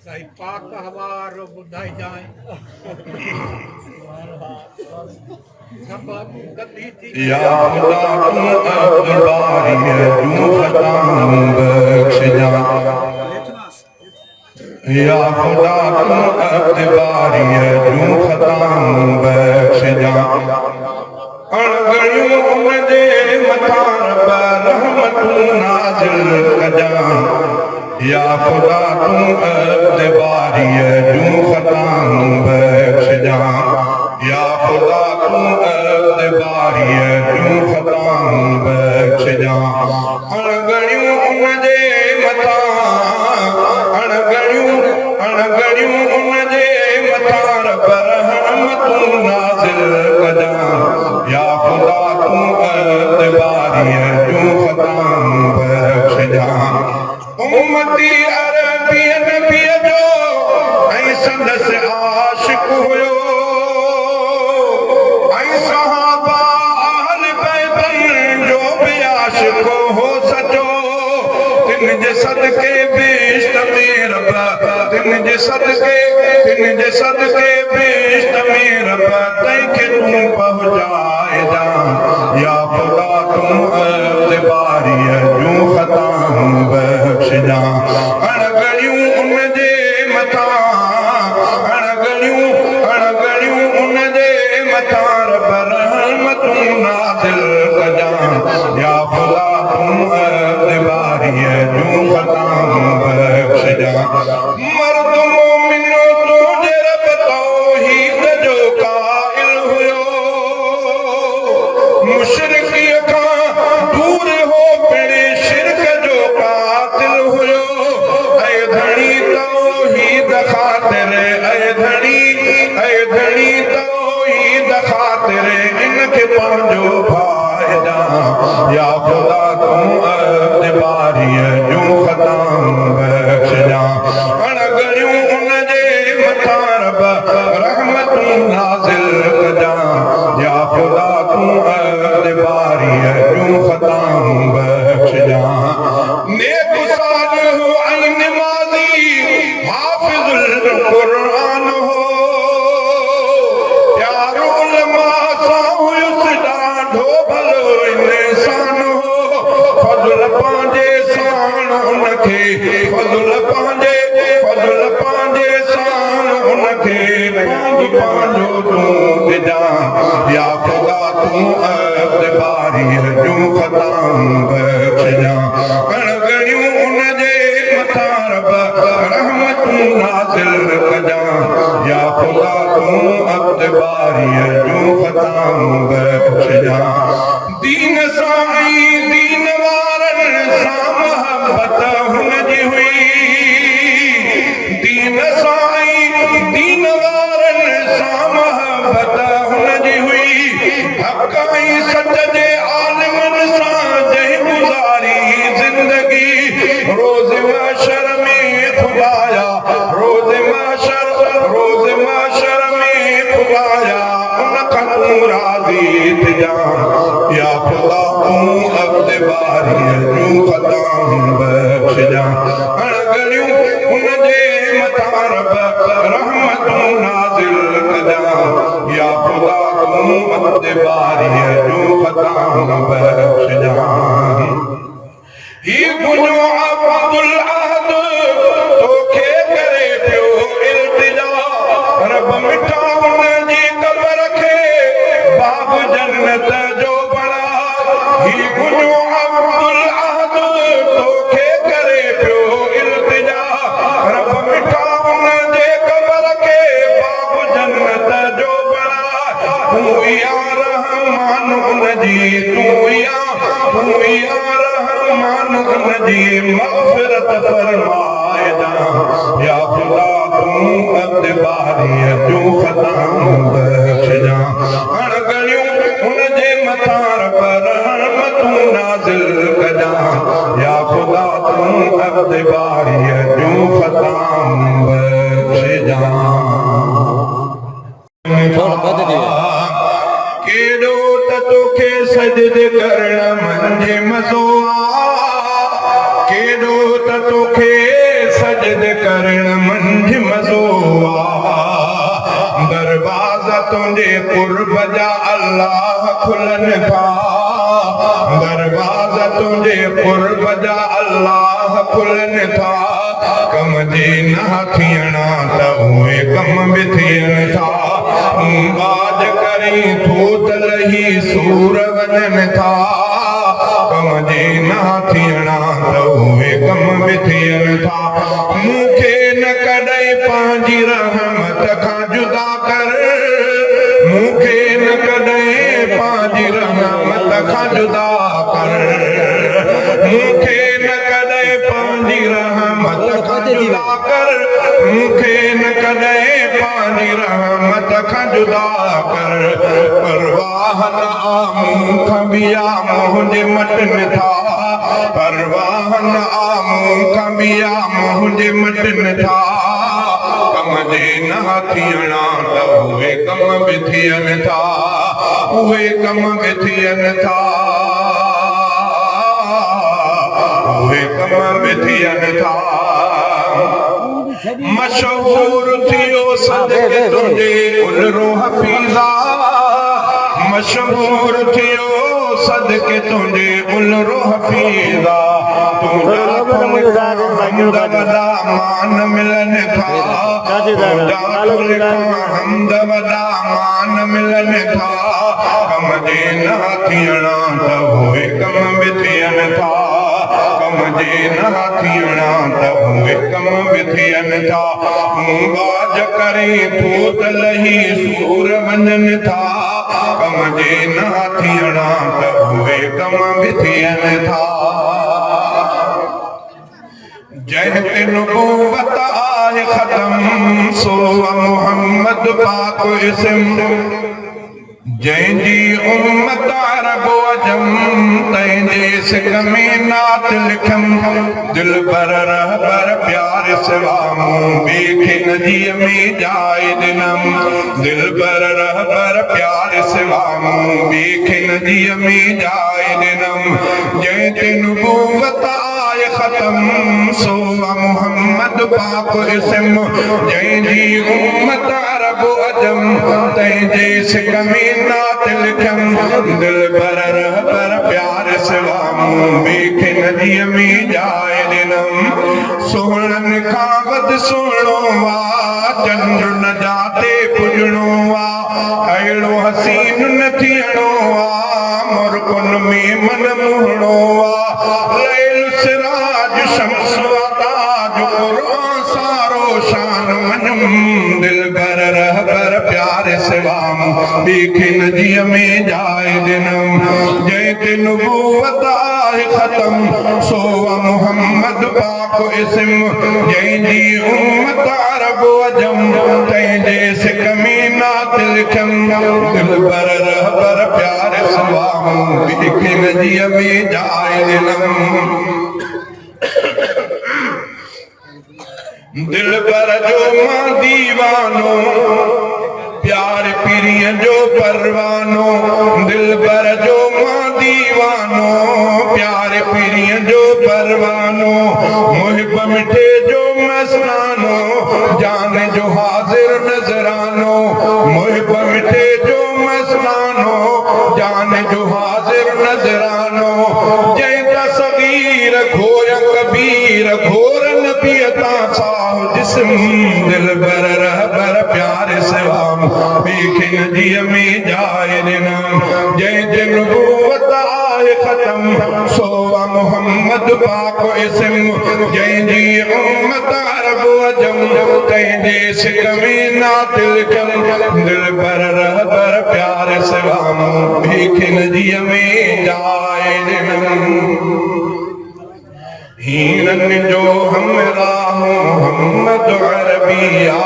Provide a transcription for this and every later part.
सही पाक हवार बुधाई जाए सबब गद्दी थी या खुदा तू अब्दुलबारी है तू खताम बख्श जा या खुदा तू अब्दुलबारी है तू खताम बख्श जा अणगणियों उनजे मथां पर रहमतूं नाज़िल कजा या खुदा तू अब्दुलबारी है तू खताम बख्श जा या खुदा तू अब्दुलबारी है तू खताम बख्श जा अणगणियों उनजे मथां अणगणियों उनजे मथां पर रहमतूं नाज़िल कजा या खुदा तू अब्दुलबारी है तू खताम बख्श जा उम्मती अरबिया नबी जो ऐं संदसि आशिक हुयो ऐं सहाबा अहल बैतन जो भी आशिक हो सचो तिन जे सदके बेश्त में रब तिन जे सदके बेश्त में रब तंहिंखे तूं पहुंचाए जा या खुदा तूं अब्दुलबारी है तूं खताम बख्श जा अणगणियूं उनजे मथां अणगणियूं उनजे मथां रब रहमतूं नाज़िल कजा या खुदा तूं अब्दुलबारी है तूं खताम बख्श जा मर्द मोमिनो तुंहिंजे रब तौहीद जो क़ाइल हुयो मुशरिकीअ खां दूर हो पिणे शिरक जो कातिल हुयो ऐ धणी तौहीद ख़ातिर ऐ धणी तौहीद ख़ातिर इनखे पंहिंजो भाइजा या खुदा तूं अब्दुलबारी है तूं खताम बख्श जा अणगणियूं उनजे मथां रब रहमतूं नाज़िल कजा या खुदा तूं अब्दुलबारी है तूं खताम बख्श जा नेक सालिह ऐं निमाज़ी हाफ़िज़ुल क़ुरआन हो प्यारो उलमा सां हुयुसि ॾाढो भलो इंसान हो फज़ल पंहिंजे साण उनखे फज़ल पंहिंजे साण उनखे पंहिंजो तूं ॾिजा या खुदा तूं अब्दुलबारी है तूं खताम बख्श जा अणगणियूं उनजे मथां रब रहमतूं नाज़िल कजा या खुदा तूं अब्दुलबारी है तूं खताम बख्श जा दीन सां ऐं दीन वारनि सां मोहबत हुनजी हुई दीन सां ऐं दीन वारनि सां मोहबत हुनजी हुई हक़ ऐं सच जे आलिमनि सां जंहिं गुज़ारी ज़िंदगी रोज़ महशर में खुदाया रोज़ महशर में खुदाया उन खां तूं राज़ी थिजा या खुदा तूं अब्दुलबारी है तूं खताम बख्श जा अणगणियूं उनजे मथां रब रहमतूं नाज़िल कजा या खुदा तूं अब्दुलबारी है तूं खताम बख्श जा ही तुंहिंजो अब्दुल अहद तोखे करे पियो इल्तिजा रब मिठा उनजी क़ब्र खे बाब जन्नत जो बणा ही तुंहिंजो अब्दुल अहद तोखे करे पियो इल्तिजा रब मिठा उनजे क़ब्र खे बाब जन्नत जो बणा तूं या रहमान उनजी तूं या रहमान उनजी मग़फ़िरत फरमाए या खुदा तूं अब्दुलबारी है तूं खताम बख्श जा अणगणियूं उनजे मथां रब रहमतूं नाज़िल कजा या खुदा तूं अब्दुलबारी है तूं खताम बख्श जा केॾो त तोखे सजदे करण मंझि मज़ो आ केॾो त तोखे सजदे करण मंझि तुझे कुर्ब जा अल्लाह खुलन था दरवाजा तुझे कुर्ब जा अल्लाह खुलन था कम जे न थियणा त उहे कम बि थियनि था बाज करी थूत लही सूर वञनि था कम जे न थियणा त उहे कम बि थियनि था मूंखे न कॾहिं पंहिंजी रहमत खां जुदा कर मूंखे न कॾहिं पंहिंजी रहमत खां जुदा कर मूंखे न कॾहिं पंहिंजी रहमत खां जुदा कर मूंखे न कॾहिं पंहिंजी रहमत खां जुदा कर परवाह न आ मूंखां बिया मुंहिंजे मटनि था परवाह न आ मूंखां बिया मुंहिंजे मटनि था कम जे न थियणा त उहे कम बि थियनि था उहे कम बि थियनि था उहे कम बि थियनि था मशहूर थियो सदके तुंहिंजे उलरो हफीज़ा मशहूर थियो सदके तुंहिंजे उलरो हफीज़ा तुंहिंजा हमद वॾा मान मिलनि था हमद वॾा मान मिलनि था कम जे न थियणा त उहे कम बि थियनि था कम जे न थियणा त उहे कम बि थियनि था बाज करे थूत लही सूर वञनि था कम जे न थियणा त उहे कम बि थियनि था जंहिं ते नुबूवत आहे ख़तम सो मुहम्मद पाक इस्म जंहिंजी उम्मत अरब अजम तंहिंजे सिक में नात लिखम दिल पर रहबर प्यार सिवा मूं ॿिए नदीअ में जाए ॾिनम दिल पर रहबर प्यार सिवा मूं ॿिए नदीअ में जाए ॾिनम जंहिं ते नुबूवत आहे ख़तम सो मुहम्मद पाक इस्म जंहिंजी उम्मत अरब अजम तंहिंजे सिक में नात लिखम दिल पर रहबर प्यार सिवा मूं ॿिए नदीअ में जाए ॾिनम सोहणनि खां वधि सुहिणो आ चंड न जाते पुॼणो आ अहिड़ो हसीन न थियणो आ मुर्कुन में मन मोहणो आ लैल सिराज शम्स ताज क़ुरान सारो शान मञम दिल पर रहबर प्यार सिवा ॿिए नदीअ में जाए ॾिनम जंहिं ते नुबूवत आहे ख़तम सो मुहम्मद पाक इस्म जंहिंजी उम्मत अरब अजम तंहिंजे सिक में नात लिखम दिल पर रहबर प्यार सिवा ॿिए नदीअ में जाए ॾिनम दिल पर जो मां दीवानो प्यार पीरिय जो परवानो दिल पर जो मां दीवानो प्यार पीरिय जो परवानो मुहिब मिठे जो मस्तानो जान जो हाजिर नजरानो मुहिब मिठे जो मस्तानो जान जो हाजिर नजरानो जंहिं सगीर घोर कबीर घोर नबीता जिस्म दिल पर रहबर प्यार सिवा ॿिए नदीअ में जाए ॾिनम जंहिं ते नुबूवत आहे ख़तम सो मुहम्मद पाक इस्म जंहिंजी उम्मत अरब अजम तंहिंजे सिक में नात लिखम दिल पर रहबर प्यार सिवा ॿिए नदीअ में जाए ॾिनम हीननि जो हमराह मोहम्मद अरबिया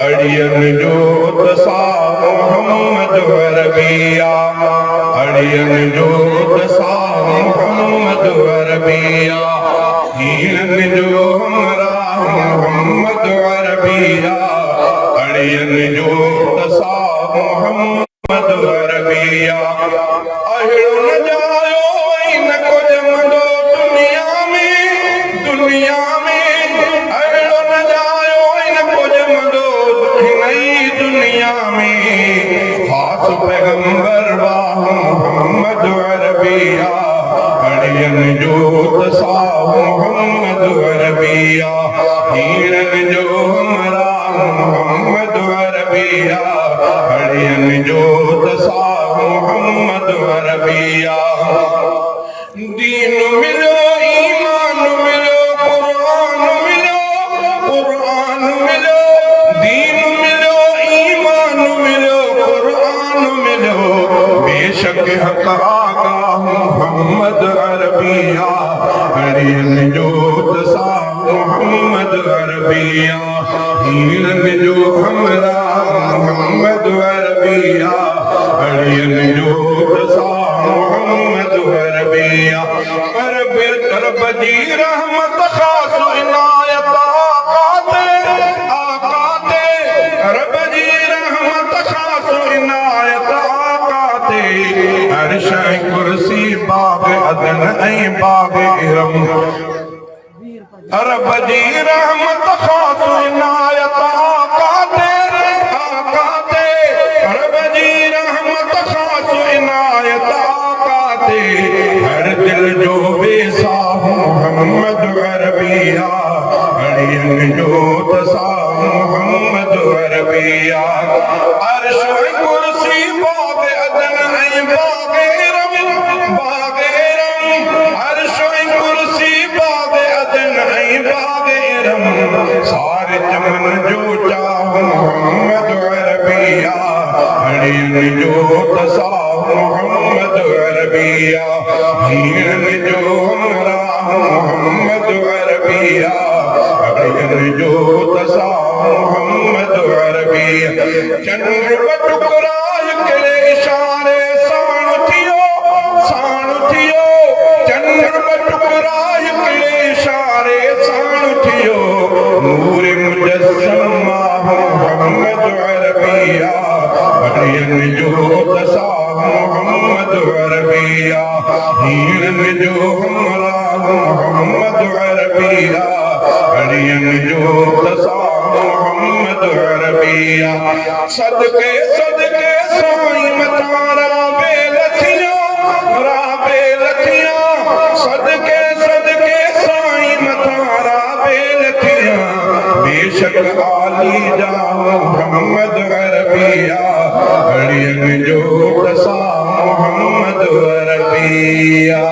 अड़ियनि जो दसा मोहम्मद अरबिया अड़ियनि जो दसा मोहम्मद अरबिया हीननि जो हमराह मोहम्मद अरबिया अड़ियनि जो दसा मोहम्मद अरबिया अहिड़ो न जायो न को जमंदो दुनिया में अहिड़ो न जायो न को जमंदो नई दुनिया हीरन जो हमरा मोहम्मद अरबिया हरियन जो दसा मोहम्मद अरबिया दीन मिलो ईमान मिलो कुरान मिलो दीन मिलो ईमान मिलो कुरान मिलो बेशक हक आगा मोहम्मद अरबिया हरियन जो दसा मोहम्मद अरबिया हीरन जो हमरा मोहम्मद अरबिया हरियन जो दसा मोहम्मद अरबिया रब जी रहमत खास इनायत आकाते रब जी रहमत खास इनायत आकाते अर्श कुर्सी बाग अदन ऐं बाग इरम रब जी रहमत खास इनायत आकाते रब जी रहमत खास इनायत आकाते हर दिल जो बेसा मोहम्मद अरबिया हरियन जो दसा मोहम्मद अरबिया अर्श कुर्सी बाग अदन ऐं बाग इरम अर्श कुर्सी बाग अदन ऐं बाग इरम सारे चमन जो चाह मोहम्मद अरबिया हरियन जो दसा मोहम्मद अरबिया हीरन जो हमरा मोहम्मद अरबिया हरियन जो दसा मोहम्मद अरबिया चंद्र बटुकराय करे इशारे साण थियो चंद्र बटुकराय करे इशारे साण थियो नूर मुजस्समा मोहम्मद अरबिया हरियन जो दसा मोहम्मद अरबिया हीरन जो हमरा मोहम्मद अरबिया हरियन जो दसा मोहम्मद अरबिया सदके साईं मतारा बेलथिया सदके साईं मतारा बेलथिया बेशक आली जा मोहम्मद अरबिया हरियन जो दसा मोहम्मद अरबिया